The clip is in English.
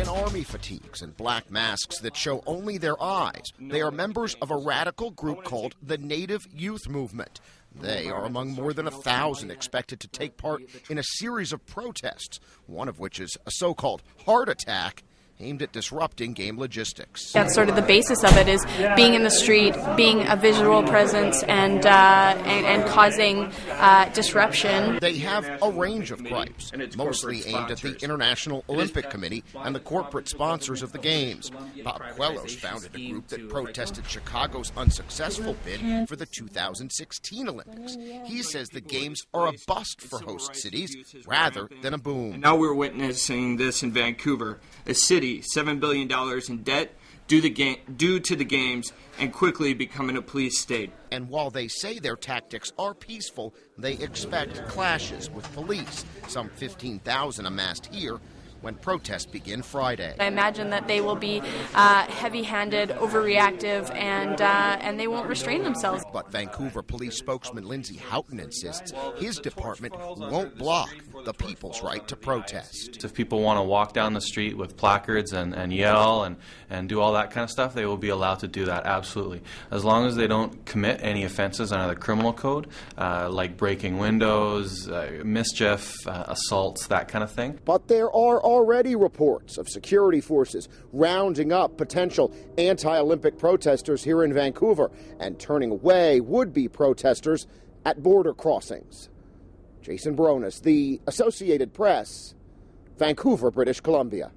in army fatigues and black masks that show only their eyes. They are members of a radical group called the Native Youth Movement. They are among more than 1,000 expected to take part in a series of protests, one of which is a so-called heart attack aimed at disrupting game logistics. That's sort of the basis of it, is being in the street, being a visual presence, and causing disruption. They have a range of gripes, mostly aimed at the International Olympic Committee and the corporate sponsors of the Games. Bob QUELLOS founded a group that protested Chicago's unsuccessful bid for the 2016 Olympics. He says the Games are a bust for host cities rather than a boom. And now we're witnessing this in Vancouver, a city $7 billion in debt due to the Games and quickly becoming a police state. And while they say their tactics are peaceful, they expect clashes with police, some 15,000 amassed here, when protests begin Friday. I imagine that they will be heavy-handed, overreactive, and they won't restrain themselves. But Vancouver police spokesman LINDSEY HOUGHTON insists his department won't block the people's right to protest. If people want to walk down the street with placards and yell and do all that kind of stuff, they will be allowed to do that, absolutely. As long as they don't commit any offenses under the criminal code, like breaking windows, mischief, assaults, that kind of thing. But there are already reports of security forces rounding up potential anti-Olympic protesters here in Vancouver and turning away would-be protesters at border crossings. Jason BRONIS, The Associated Press, Vancouver, British Columbia.